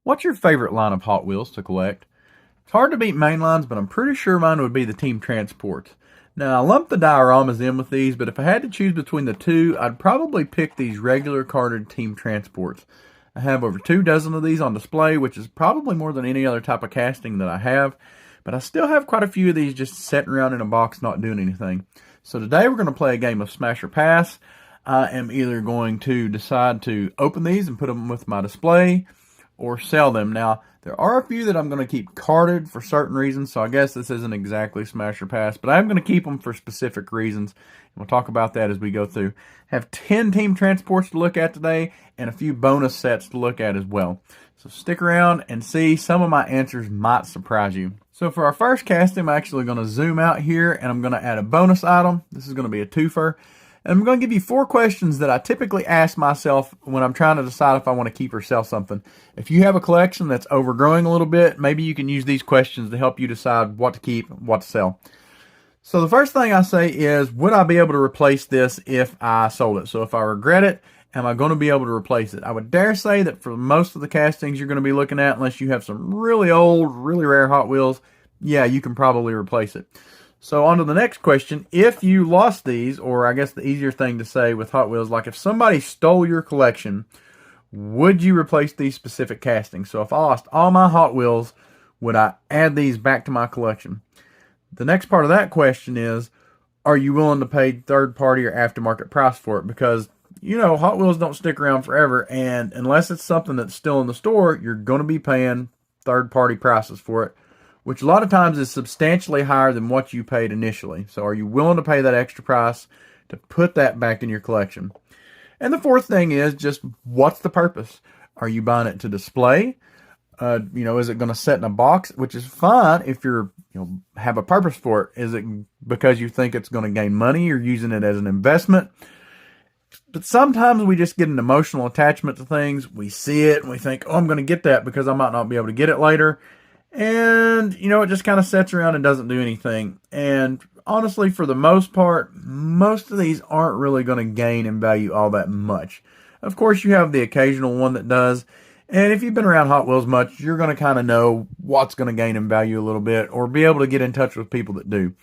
What's your favorite line of Hot Wheels to collect? It's hard to beat mainlines, but I'm pretty sure mine would be the Team Transports. Now, I lump the dioramas in with these, but if I had to choose between the two, I'd probably pick these regular carded Team Transports. I have over 2 dozen of these on display, which is probably more than any other type of casting that I have, but I still have quite a few of these just sitting around in a box not doing anything. So today we're going to play a game of Smash or Pass. I am either going to decide to open these and put them with my display, or sell them. Now, there are a few that I'm going to keep carded for certain reasons, so I guess this isn't exactly Smash or Pass, but I'm going to keep them for specific reasons. We'll talk about that as we go through. I have 10 Team Transports to look at today, and a few bonus sets to look at as well. So stick around and see. Some of my answers might surprise you. So for our first casting, I'm actually going to zoom out here, and I'm going to add a bonus item. This is going to be a twofer. And I'm going to give you 4 questions that I typically ask myself when I'm trying to decide if I want to keep or sell something. If you have a collection that's overgrowing a little bit, maybe you can use these questions to help you decide what to keep, what to sell. So the first thing I say is, would I be able to replace this if I sold it? So if I regret it, am I going to be able to replace it? I would dare say that for most of the castings you're going to be looking at, unless you have some really old, really rare Hot Wheels, yeah, you can probably replace it. So on to the next question. If you lost these, or I guess the easier thing to say with Hot Wheels, like if somebody stole your collection, would you replace these specific castings? So if I lost all my Hot Wheels, would I add these back to my collection? The next part of that question is, are you willing to pay third-party or aftermarket price for it? Because, you know, Hot Wheels don't stick around forever, and unless it's something that's still in the store, you're going to be paying third-party prices for it, which a lot of times is substantially higher than what you paid initially. So are you willing to pay that extra price to put that back in your collection? And the fourth thing is just, what's the purpose? Are you buying it to display? Is it going to sit in a box, which is fine if you're, have a purpose for it. Is it because you think it's going to gain money? You're using it as an investment. But sometimes we just get an emotional attachment to things. We see it and we think, oh, I'm going to get that because I might not be able to get it later. And, it just kind of sits around and doesn't do anything. And honestly, for the most part, most of these aren't really going to gain in value all that much. Of course, you have the occasional one that does. And if you've been around Hot Wheels much, you're going to kind of know what's going to gain in value a little bit, or be able to get in touch with people that do.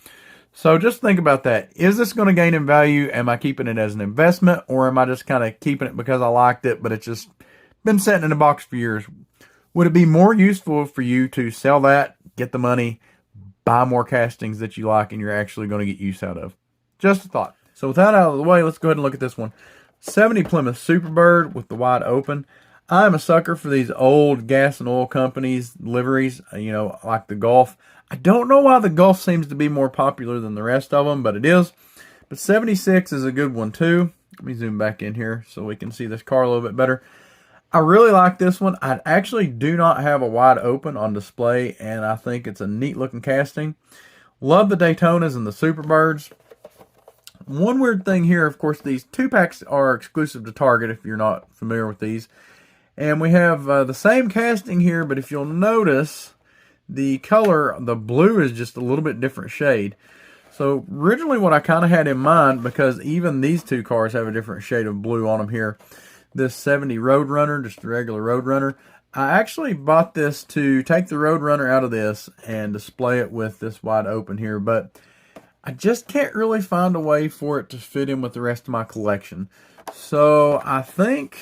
So just think about that. Is this going to gain in value? Am I keeping it as an investment, or am I just kind of keeping it because I liked it, but it's just been sitting in a box for years? Would it be more useful for you to sell that, get the money, buy more castings that you like and you're actually going to get use out of? Just a thought. So with that out of the way, let's go ahead and look at this one. 70 Plymouth Superbird with the wide open. I'm a sucker for these old gas and oil companies liveries, like the Gulf. I don't know why the Gulf seems to be more popular than the rest of them, but it is. But 76 is a good one too. Let me zoom back in here so we can see this car a little bit better. I really like this one. I actually do not have a wide open on display, and I think it's a neat looking casting. Love the Daytonas and the Superbirds. One weird thing here, of course, these 2-packs are exclusive to Target if you're not familiar with these. And we have the same casting here, but if you'll notice, the color, the blue is just a little bit different shade. So originally what I kind of had in mind, because even these two cars have a different shade of blue on them here, this 70 Roadrunner, just a regular Roadrunner, I actually bought this to take the Roadrunner out of this and display it with this wide open here, but I just can't really find a way for it to fit in with the rest of my collection. So I think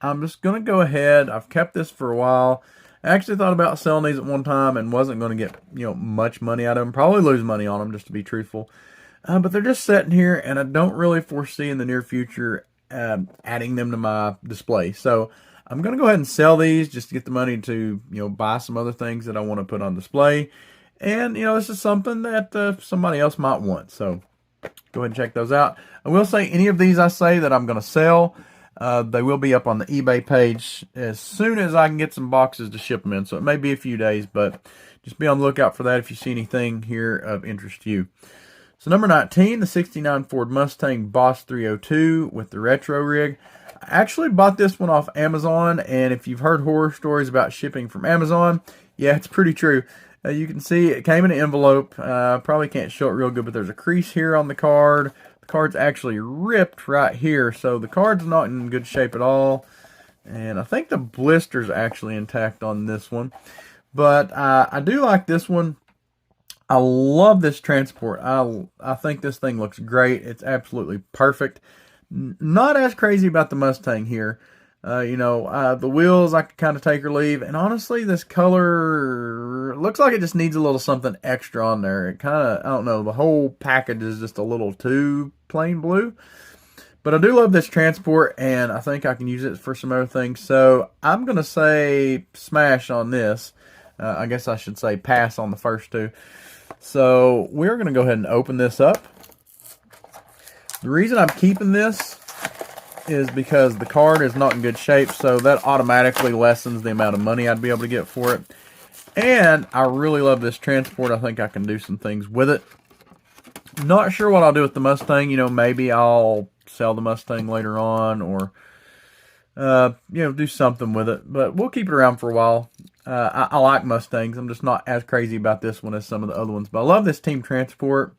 I'm just going to go ahead. I've kept this for a while. I actually thought about selling these at one time and wasn't going to get much money out of them. Probably lose money on them, just to be truthful. But they're just sitting here, and I don't really foresee in the near future adding them to my display. So I'm going to go ahead and sell these just to get the money to buy some other things that I want to put on display. And this is something that somebody else might want. So go ahead and check those out. I will say any of these I say that I'm going to sell, they will be up on the eBay page as soon as I can get some boxes to ship them in. So it may be a few days, but just be on the lookout for that if you see anything here of interest to you. So number 19, the 69 Ford Mustang Boss 302 with the retro rig. I actually bought this one off Amazon, and if you've heard horror stories about shipping from Amazon, yeah, it's pretty true. You can see it came in an envelope. Probably can't show it real good, but there's a crease here on the card. The card's actually ripped right here, so the card's not in good shape at all. And I think the blister's actually intact on this one. But I do like this one. I love this transport. I think this thing looks great. It's absolutely perfect. Not as crazy about the Mustang here. The wheels I could kind of take or leave. And honestly, this color looks like it just needs a little something extra on there. It kind of, I don't know, the whole package is just a little too plain blue. But I do love this transport, and I think I can use it for some other things. So I'm going to say smash on this. I guess I should say pass on the first two. So we're going to go ahead and open this up. The reason I'm keeping this is because the card is not in good shape, so that automatically lessens the amount of money I'd be able to get for it. And I really love this transport. I think I can do some things with it. Not sure what I'll do with the Mustang. Maybe I'll sell the Mustang later on, or do something with it. But we'll keep it around for a while. I like Mustangs. I'm just not as crazy about this one as some of the other ones. But I love this team transport.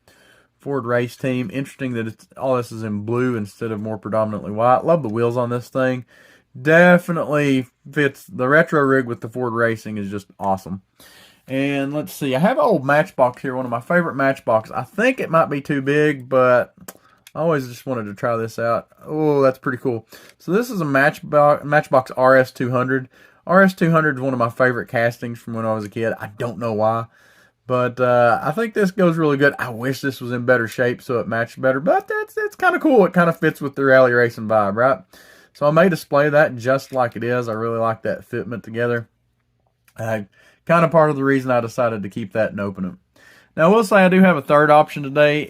Ford race team. Interesting that all this is in blue instead of more predominantly white. Love the wheels on this thing. Definitely fits the retro rig with the Ford racing is just awesome. And let's see. I have an old Matchbox here. One of my favorite Matchbox. I think it might be too big, but I always just wanted to try this out. Oh, that's pretty cool. So this is a Matchbox RS200. RS200 is one of my favorite castings from when I was a kid. I don't know why. But I think this goes really good. I wish this was in better shape so it matched better. But it's kind of cool. It kind of fits with the rally racing vibe, right? So I may display that just like it is. I really like that fitment together. Kind of part of the reason I decided to keep that and open it. Now, I will say I do have a third option today.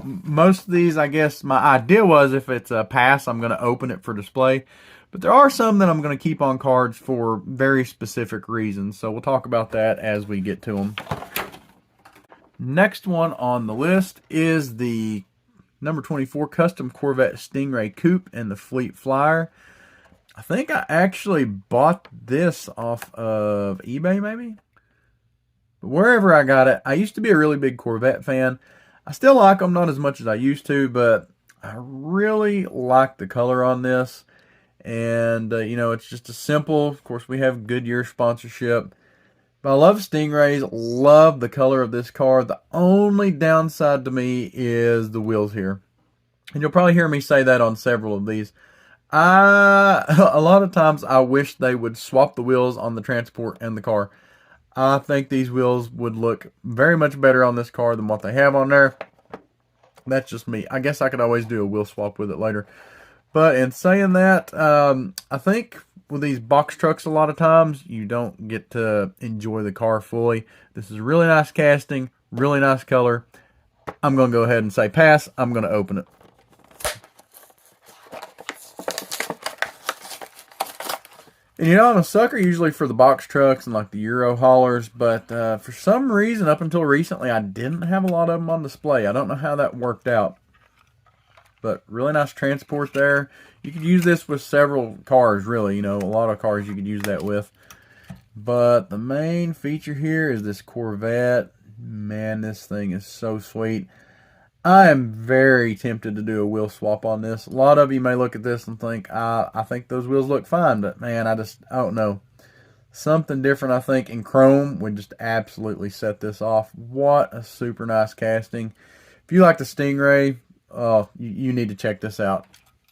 Most of these, I guess, my idea was if it's a pass, I'm going to open it for display. But there are some that I'm going to keep on cards for very specific reasons. So we'll talk about that as we get to them. Next one on the list is the number 24 Custom Corvette Stingray Coupe and the Fleet Flyer. I think I actually bought this off of eBay, maybe? But wherever I got it, I used to be a really big Corvette fan. I still like them, not as much as I used to, but I really like the color on this. And, it's just a simple, of course, we have Goodyear sponsorship. But I love Stingrays, love the color of this car. The only downside to me is the wheels here. And you'll probably hear me say that on several of these. A lot of times I wish they would swap the wheels on the transport and the car. I think these wheels would look very much better on this car than what they have on there. That's just me. I guess I could always do a wheel swap with it later. But in saying that, I think with these box trucks a lot of times, you don't get to enjoy the car fully. This is a really nice casting, really nice color. I'm going to go ahead and say pass. I'm going to open it. And I'm a sucker usually for the box trucks and like the Euro haulers, but for some reason, up until recently, I didn't have a lot of them on display. I don't know how that worked out. But really nice transport there. You could use this with several cars, really. A lot of cars you could use that with. But the main feature here is this Corvette. Man, this thing is so sweet. I am very tempted to do a wheel swap on this. A lot of you may look at this and think, I think those wheels look fine. But, man, I don't know. Something different, I think, in chrome would just absolutely set this off. What a super nice casting. If you like the Stingray, oh, you need to check this out.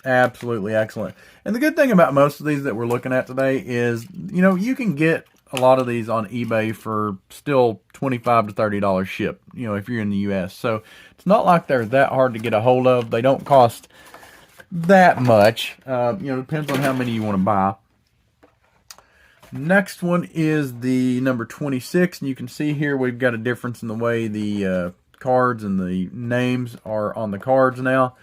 Absolutely excellent. And the good thing about most of these that we're looking at today is, you can get a lot of these on eBay for still $25 to $30 ship, if you're in the U.S. So it's not like they're that hard to get a hold of. They don't cost that much. Depends on how many you want to buy. Next one is the number 26. And you can see here we've got a difference in the way the cards and the names are on the cards now.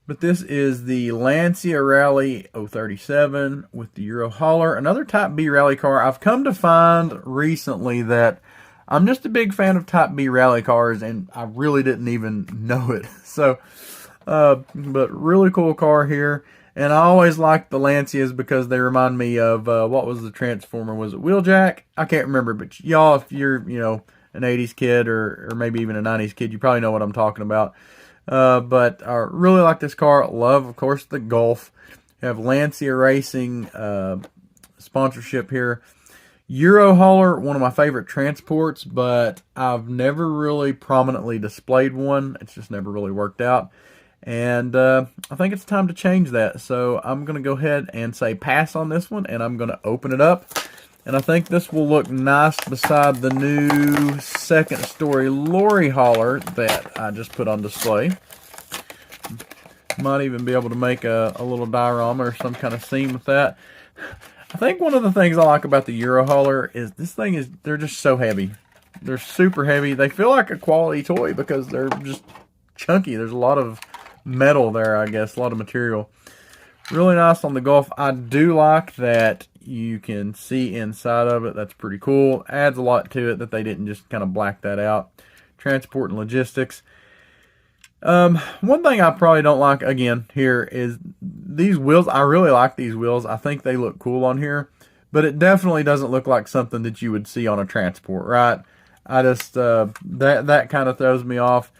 But this is the Lancia Rally 037 with the Euro hauler. Another Type B rally car. I've come to find recently that I'm just a big fan of Type B rally cars, and I really didn't even know it. So, but really cool car here. And I always like the Lancias because they remind me of, what was the Transformer? Was it Wheeljack? I can't remember, but y'all, if you're, an 80s kid or maybe even a 90s kid, you probably know what I'm talking about. But I really like this car. Love, of course, the Golf. You have Lancia Racing sponsorship here. Euro hauler, one of my favorite transports, but I've never really prominently displayed one. It's just never really worked out. And I think it's time to change that. So I'm going to go ahead and say pass on this one, and I'm going to open it up. And I think this will look nice beside the new second story lorry hauler that I just put on display. Might even be able to make a little diorama or some kind of scene with that. I think one of the things I like about the Euro hauler is they're just so heavy. They're super heavy. They feel like a quality toy because they're just chunky. There's a lot of metal there, I guess, a lot of material. Really nice on the Golf. I do like that you can see inside of it. That's pretty cool. Adds a lot to it that they didn't just kind of black that out. Transport and logistics. One thing I probably don't like, again, here is these wheels. I really like these wheels. I think they look cool on here, but it definitely doesn't look like something that you would see on a transport, right? I just, that kind of throws me off.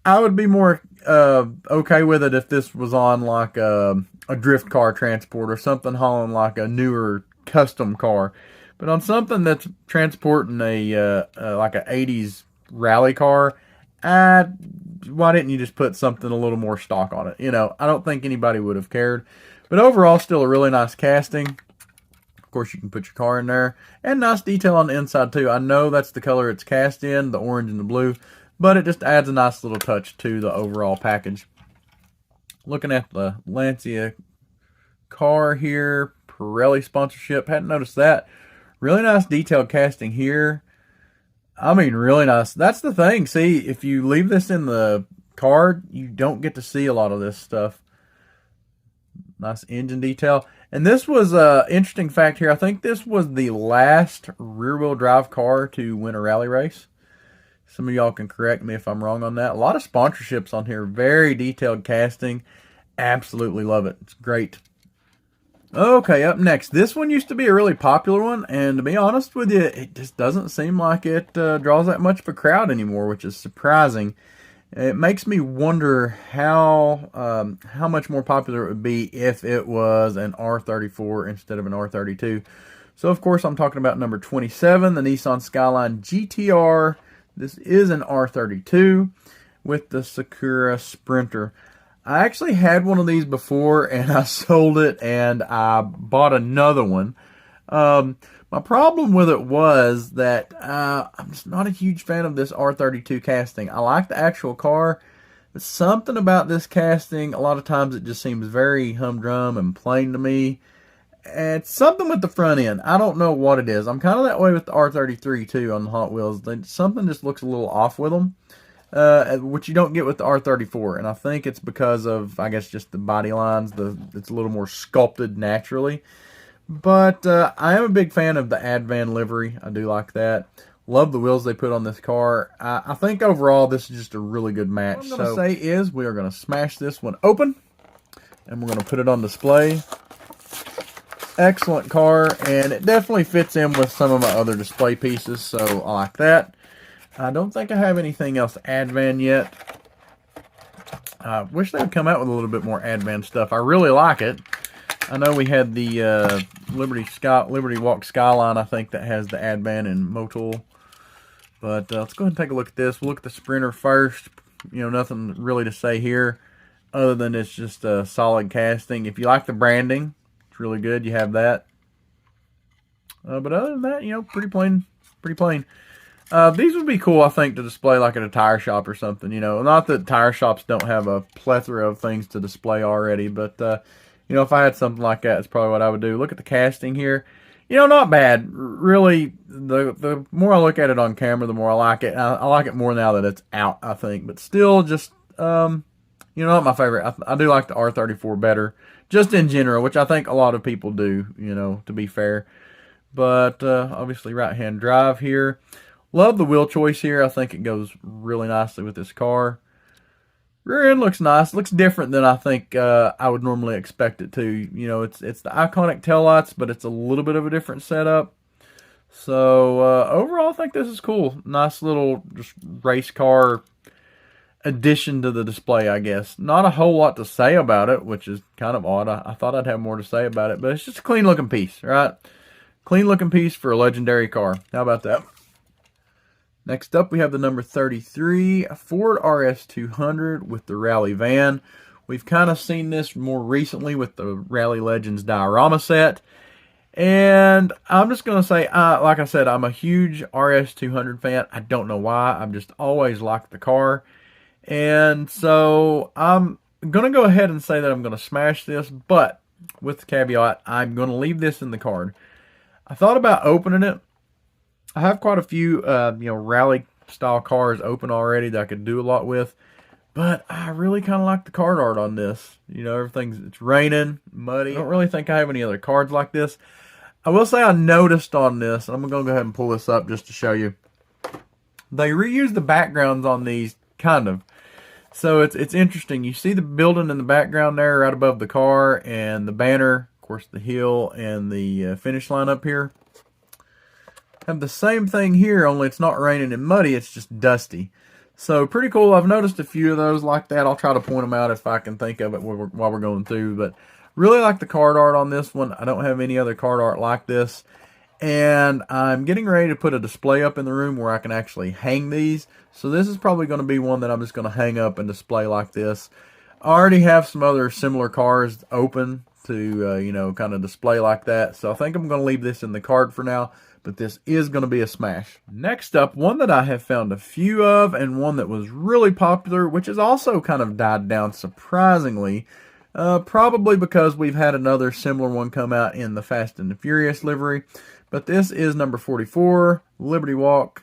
I would be more, okay with it if this was on like a drift car transport or something hauling like a newer custom car, but on something that's transporting like a 80s rally car, why didn't you just put something a little more stock on it? You know, I don't think anybody would have cared. But overall, still a really nice casting. Of course, you can put your car in there. And nice detail on the inside, too. I know that's the color it's cast in, the orange and the blue. But it just adds a nice little touch to the overall package. Looking at the Lancia car here. Pirelli sponsorship. Hadn't noticed that. Really nice detailed casting here. I mean, really nice. That's the thing. See, if you leave this in the car, you don't get to see a lot of this stuff. Nice engine detail. And this was an interesting fact here. I think this was the last rear-wheel drive car to win a rally race. Some of y'all can correct me if I'm wrong on that. A lot of sponsorships on here. Very detailed casting. Absolutely love it. It's great. Okay, up next. This one used to be a really popular one, and to be honest with you, it just doesn't seem like it draws that much of a crowd anymore, which is surprising. It makes me wonder how much more popular it would be if it was an R34 instead of an R32. So, of course, I'm talking about number 27, the Nissan Skyline GTR. This is an R32 with the Sakura Sprinter. I actually had one of these before, and I sold it, and I bought another one. My problem with it was that I'm just not a huge fan of this R32 casting. I like the actual car, but something about this casting, a lot of times it just seems very humdrum and plain to me. And it's something with the front end. I don't know what it is. I'm kind of that way with the R33 too on the Hot Wheels. Something just looks a little off with them. Which you don't get with the R34, and I think it's because of, I guess, just the body lines. It's a little more sculpted naturally. But I am a big fan of the Advan livery. I do like that. Love the wheels they put on this car. I think overall this is just a really good match. What I'm going to say is we are going to smash this one open, and we're going to put it on display. Excellent car, and it definitely fits in with some of my other display pieces, so I like that. I don't think I have anything else Advan yet. I wish they would come out with a little bit more Advan stuff. I really like it. I know we had the Liberty Walk Skyline, I think, that has the Advan and Motul. But let's go ahead and take a look at this. We'll look at the Sprinter first. You know, nothing really to say here other than it's just a solid casting. If you like the branding, it's really good. You have that. But other than that, you know, pretty plain. Pretty plain. These would be cool, I think, to display like at a tire shop or something, you know. Not that tire shops don't have a plethora of things to display already, but, you know, if I had something like that, that's probably what I would do. Look at the casting here. You know, not bad. Really, the more I look at it on camera, the more I like it. I like it more now that it's out, I think. But still, just, you know, not my favorite. I do like the R34 better, just in general, which I think a lot of people do, you know, to be fair. But, obviously, right-hand drive here. Love the wheel choice here. I think it goes really nicely with this car. Rear end looks nice. Looks different than I think I would normally expect it to. You know, it's the iconic taillights, but it's a little bit of a different setup. So overall, I think this is cool. Nice little just race car. addition to the display, I guess. Not a whole lot to say about it, which is kind of odd. I thought I'd have more to say about it, but it's just a clean looking piece, right? Clean looking piece for a legendary car. How about that? Next up, we have the number 33 Ford RS200 with the Rally van. We've kind of seen this more recently with the Rally Legends diorama set. And I'm just going to say, like I said, I'm a huge RS200 fan. I don't know why. I've just always liked the car. And so I'm going to go ahead and say that I'm going to smash this. But with the caveat, I'm going to leave this in the card. I thought about opening it. I have quite a few, rally style cars open already that I could do a lot with. But I really kind of like the card art on this. It's raining, muddy. I don't really think I have any other cards like this. I will say I noticed on this, and I'm going to go ahead and pull this up just to show you. They reuse the backgrounds on these, kind of. So it's interesting. You see the building in the background there right above the car, and the banner, of course the hill, and the finish line up here. Have the same thing here, only it's not raining and muddy, it's just dusty. So pretty cool. I've noticed a few of those like that. I'll try to point them out if I can think of it while we're going through. But really like the card art on this one. I don't have any other card art like this. And I'm getting ready to put a display up in the room where I can actually hang these. So this is probably going to be one that I'm just going to hang up and display like this. I already have some other similar cars open to, kind of display like that. So I think I'm going to leave this in the card for now. But this is going to be a smash. Next up, one that I have found a few of, and one that was really popular, which has also kind of died down surprisingly. Probably because we've had another similar one come out in the Fast and the Furious livery. But this is number 44, Liberty Walk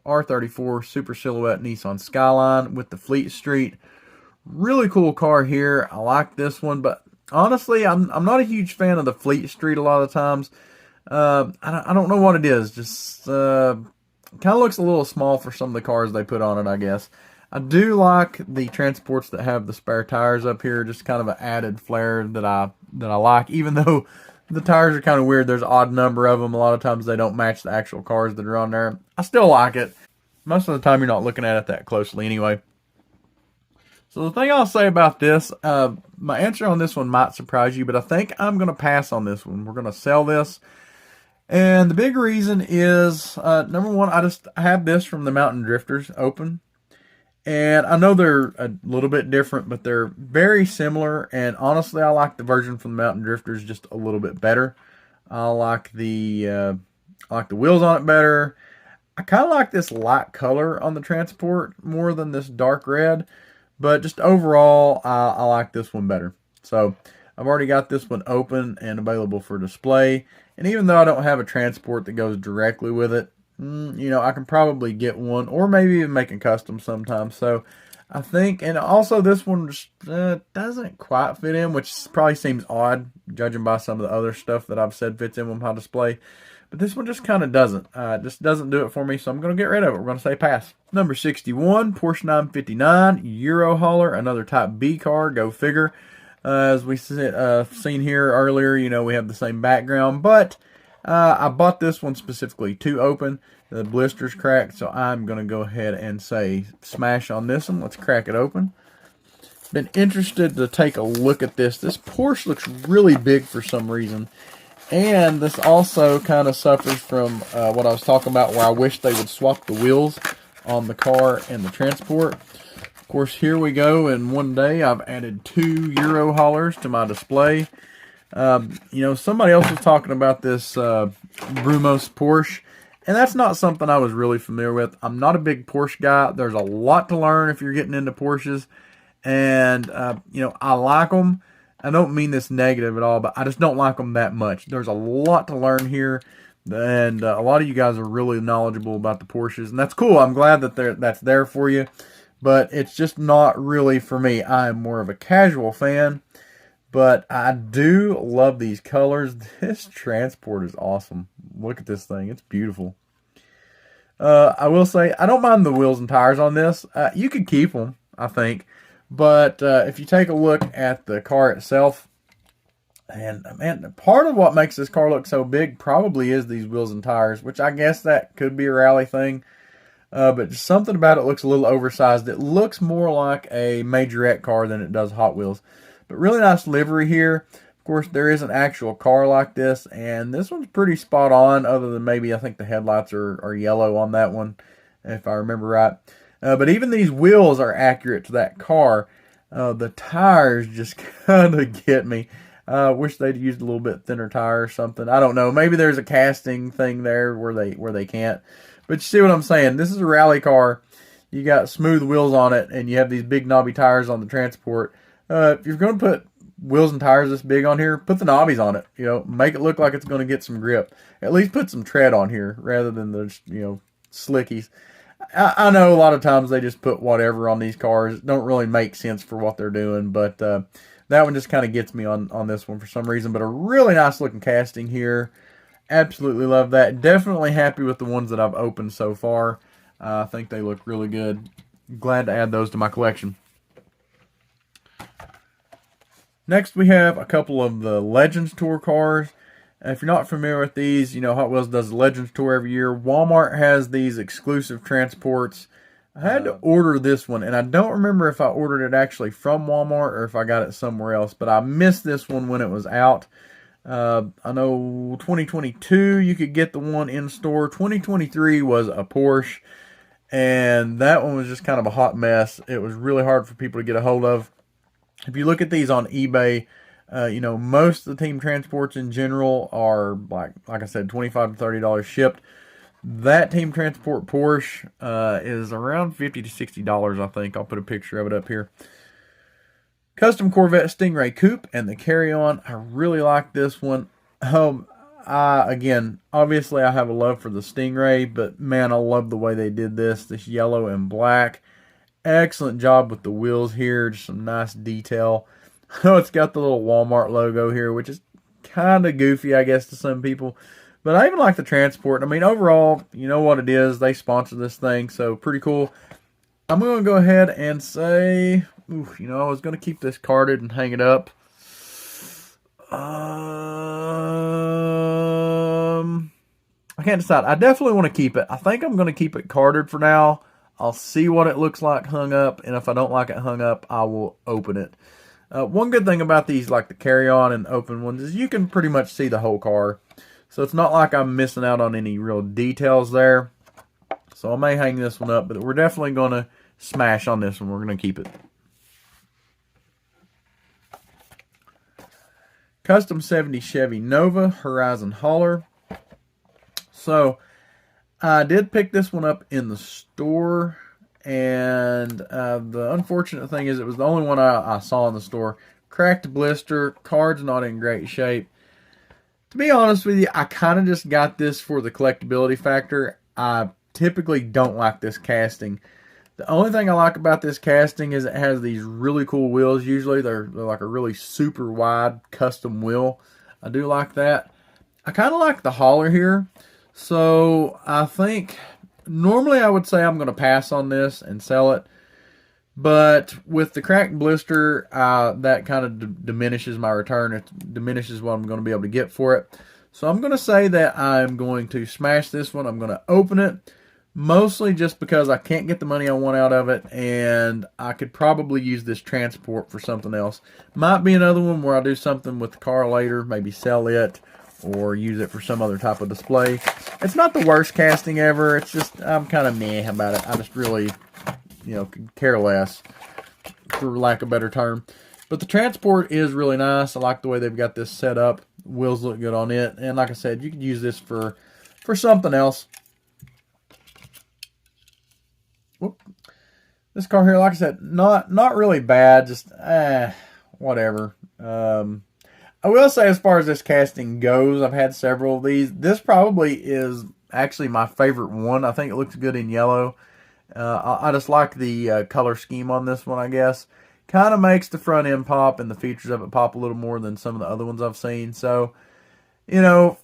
R34 Super Silhouette Nissan Skyline with the Fleet Street. Really cool car here. I like this one, but honestly, I'm not a huge fan of the Fleet Street a lot of times. I don't know what it is. Just kind of looks a little small for some of the cars they put on it, I guess. I do like the transports that have the spare tires up here. Just kind of an added flair that I like. Even though the tires are kind of weird, there's an odd number of them. A lot of times they don't match the actual cars that are on there. I still like it. Most of the time you're not looking at it that closely anyway. So the thing I'll say about this, my answer on this one might surprise you, but I think I'm going to pass on this one. We're going to sell this. And the big reason is, number one, I have this from the Mountain Drifters open. And I know they're a little bit different, but they're very similar. And honestly, I like the version from the Mountain Drifters just a little bit better. I like the wheels on it better. I kind of like this light color on the transport more than this dark red. But just overall, I like this one better. So I've already got this one open and available for display. And even though I don't have a transport that goes directly with it, I can probably get one, or maybe even make a custom sometimes. So I think, and also this one just doesn't quite fit in, which probably seems odd, judging by some of the other stuff that I've said fits in with my display. But this one just kind of doesn't. Just doesn't do it for me, so I'm going to get rid of it. We're going to say pass. Number 61, Porsche 959, Euro hauler, another Type B car, go figure. As we seen here earlier, we have the same background, but I bought this one specifically to open. The blister's cracked, so I'm going to go ahead and say smash on this one. Let's crack it open. Been interested to take a look at this. This Porsche looks really big for some reason, and this also kind of suffers from what I was talking about, where I wish they would swap the wheels on the car and the transport. Of course, here we go. In one day, I've added 2 Euro haulers to my display. Somebody else was talking about this Brumos Porsche, and that's not something I was really familiar with. I'm not a big Porsche guy. There's a lot to learn if you're getting into Porsches, and I like them. I don't mean this negative at all, but I just don't like them that much. There's a lot to learn here, and a lot of you guys are really knowledgeable about the Porsches, and that's cool. I'm glad that that's there for you. But it's just not really for me. I'm more of a casual fan. But I do love these colors. This transport is awesome. Look at this thing. It's beautiful. I will say, I don't mind the wheels and tires on this. You could keep them, I think. But if you take a look at the car itself, and man, part of what makes this car look so big probably is these wheels and tires, which I guess that could be a rally thing. but just something about it looks a little oversized. It looks more like a majorette car than it does Hot Wheels. But really nice livery here. Of course, there is an actual car like this, and this one's pretty spot on, other than maybe I think the headlights are yellow on that one, if I remember right. But even these wheels are accurate to that car. The tires just kind of get me. Wish they'd used a little bit thinner tire or something. I don't know. Maybe there's a casting thing there where they can't. But you see what I'm saying? This is a rally car. You got smooth wheels on it, and you have these big knobby tires on the transport. If you're going to put wheels and tires this big on here, put the knobbies on it. You know, make it look like it's going to get some grip. At least put some tread on here rather than the slickies. I know a lot of times they just put whatever on these cars. It don't really make sense for what they're doing, but that one just kind of gets me on this one for some reason. But a really nice looking casting here. Absolutely love that. Definitely happy with the ones that I've opened so far. I think they look really good. Glad to add those to my collection. Next we have a couple of the Legends Tour cars. If you're not familiar with these, you know Hot Wheels does the Legends Tour every year. Walmart has these exclusive transports. I had to order this one, and I don't remember if I ordered it actually from Walmart or if I got it somewhere else, but I missed this one when it was out. I know 2022 you could get the one in store. 2023 was a Porsche, and that one was just kind of a hot mess. It was really hard for people to get a hold of. If you look at these on eBay, most of the team transports in general are like I said, $25 to $30 shipped. That team transport Porsche is around $50 to $60, I think. I'll put a picture of it up here. Custom Corvette Stingray Coupe and the carry-on. I really like this one. Again, obviously I have a love for the Stingray, but man, I love the way they did this yellow and black. Excellent job with the wheels here. Just some nice detail. Oh, it's got the little Walmart logo here, which is kind of goofy, I guess, to some people. But I even like the transport. I mean, overall, you know what it is. They sponsor this thing, so pretty cool. I'm going to go ahead and say, I was going to keep this carded and hang it up. I can't decide. I definitely want to keep it. I think I'm going to keep it carded for now. I'll see what it looks like hung up, and if I don't like it hung up, I will open it. One good thing about these, like the carry-on and open ones, is you can pretty much see the whole car. So it's not like I'm missing out on any real details there. So I may hang this one up, but we're definitely going to smash on this one. We're going to keep it. Custom 70 Chevy Nova Horizon Hauler. So I did pick this one up in the store, and the unfortunate thing is it was the only one I saw in the store. Cracked blister, card's not in great shape. To be honest with you, I kind of just got this for the collectability factor. I typically don't like this casting. The only thing I like about this casting is it has these really cool wheels. Usually they're like a really super wide custom wheel. I do like that. I kind of like the hauler here. So I think normally I would say I'm going to pass on this and sell it. But with the cracked blister, that kind of diminishes my return. It diminishes what I'm going to be able to get for it. So I'm going to say that I'm going to smash this one. I'm going to open it. Mostly just because I can't get the money I want out of it, and I could probably use this transport for something else. Might be another one where I do something with the car later, maybe sell it or use it for some other type of display. It's not the worst casting ever. It's just I'm kind of meh about it. I just really, could care less, for lack of a better term. But the transport is really nice. I like the way they've got this set up. Wheels look good on it, and like I said, you could use this for something else. Whoop. This car here, like I said, not really bad, just whatever. I will say, as far as this casting goes, I've had several of these. This probably is actually my favorite one. I think it looks good in yellow. I just like the color scheme on this one, I guess. Kind of makes the front end pop and the features of it pop a little more than some of the other ones I've seen. So,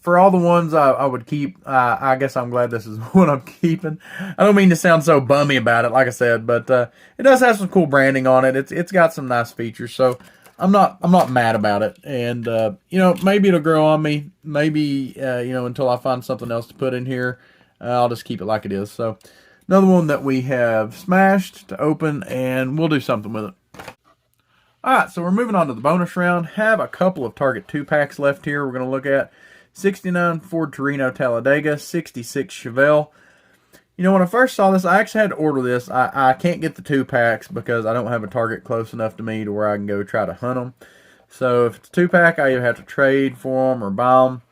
for all the ones I would keep, I guess I'm glad this is what I'm keeping. I don't mean to sound so bummy about it, like I said, but it does have some cool branding on it. It's got some nice features, so I'm not mad about it. And maybe it'll grow on me. Maybe until I find something else to put in here, I'll just keep it like it is. So Another one that we have smashed to open, and we'll do something with it. Alright, so we're moving on to the bonus round. Have a couple of Target 2-packs left here we're going to look at. 69 Ford Torino Talladega, 66 Chevelle. You know, when I first saw this, I actually had to order this. I can't get the 2-packs because I don't have a Target close enough to me to where I can go try to hunt them. So if it's a 2-pack, I either have to trade for them or buy them.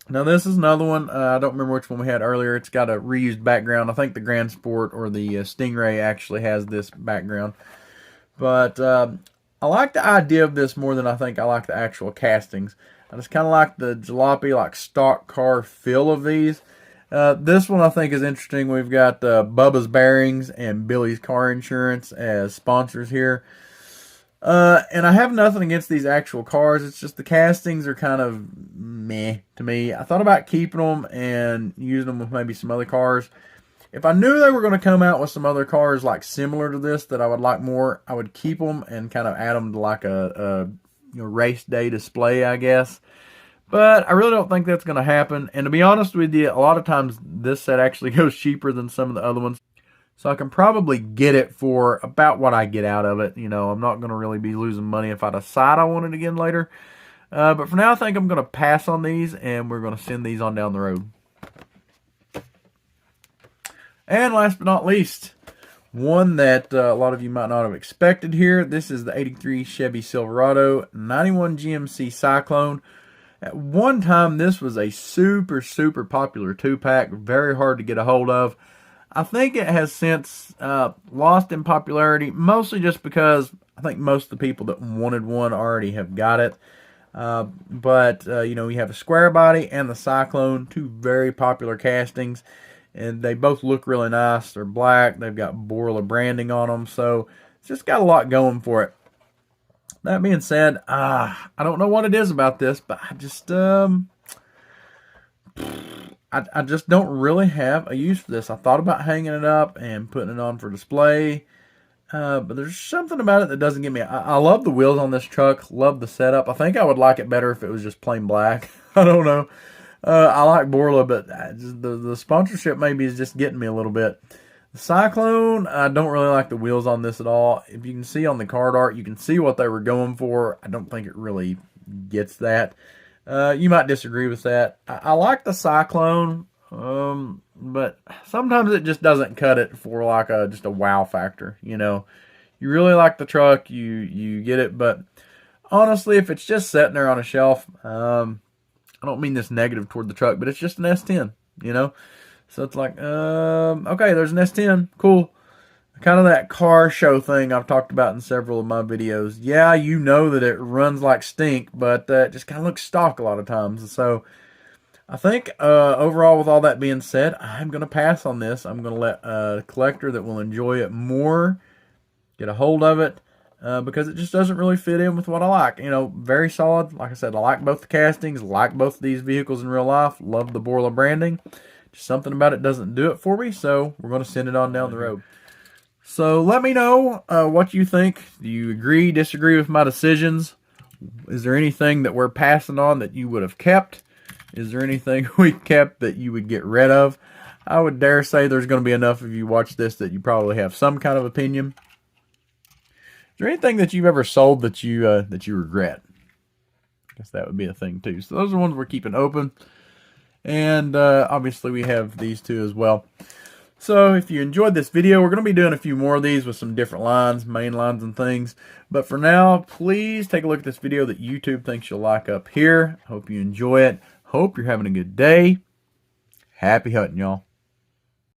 Now this is another one. I don't remember which one we had earlier. It's got a reused background. I think the Grand Sport or the Stingray actually has this background. But I like the idea of this more than I think I like the actual castings. I just kind of like the jalopy, like stock car feel of these. This one I think is interesting. We've got Bubba's Bearings and Billy's Car Insurance as sponsors here. And I have nothing against these actual cars. It's just the castings are kind of meh to me. I thought about keeping them and using them with maybe some other cars. If I knew they were going to come out with some other cars like similar to this that I would like more, I would keep them and kind of add them to like a race day display, I guess. But I really don't think that's going to happen. And to be honest with you, a lot of times this set actually goes cheaper than some of the other ones. So I can probably get it for about what I get out of it. You know, I'm not going to really be losing money if I decide I want it again later. But for now, I think I'm going to pass on these, and we're going to send these on down the road. And last but not least, one that a lot of you might not have expected here. This is the 83 Chevy Silverado, 91 GMC Cyclone. At one time, this was a super, super popular 2-pack, very hard to get a hold of. I think it has since lost in popularity, mostly just because I think most of the people that wanted one already have got it. But you know, you have a square body and the Cyclone, two very popular castings, and they both look really nice. They're black, they've got Borla branding on them, so it's just got a lot going for it. That being said, I don't know what it is about this, but I just I just don't really have a use for this. I thought about hanging it up and putting it on for display, but there's something about it that doesn't get me. I love the wheels on this truck, love the setup. I think I would like it better if it was just plain black. I don't know. I like Borla, but the sponsorship maybe is just getting me a little bit. The Cyclone, I don't really like the wheels on this at all. If you can see on the card art, you can see what they were going for. I don't think it really gets that. You might disagree with that. I like the Cyclone, but sometimes it just doesn't cut it for like just a wow factor. You know, you really like the truck, you get it, but honestly, if it's just sitting there on a shelf, I don't mean this negative toward the truck, but it's just an S10, you know. So it's like, okay, there's an S10, cool. Kind of that car show thing I've talked about in several of my videos. Yeah, you know that it runs like stink, but it just kind of looks stock a lot of times. So I think overall, with all that being said, I'm going to pass on this. I'm going to let a collector that will enjoy it more get a hold of it because it just doesn't really fit in with what I like. You know, very solid. Like I said, I like both the castings, like both of these vehicles in real life, love the Borla branding. Just something about it doesn't do it for me, so we're going to send it on down the road. So let me know what you think. Do you agree, disagree with my decisions? Is there anything that we're passing on that you would have kept? Is there anything we kept that you would get rid of? I would dare say there's going to be enough of you watch this that you probably have some kind of opinion. Is there anything that you've ever sold that you regret? I guess that would be a thing too. So those are ones we're keeping open. And obviously we have these two as well. So if you enjoyed this video, we're going to be doing a few more of these with some different lines, main lines and things. But for now, please take a look at this video that YouTube thinks you'll like up here. Hope you enjoy it. Hope you're having a good day. Happy hunting, y'all.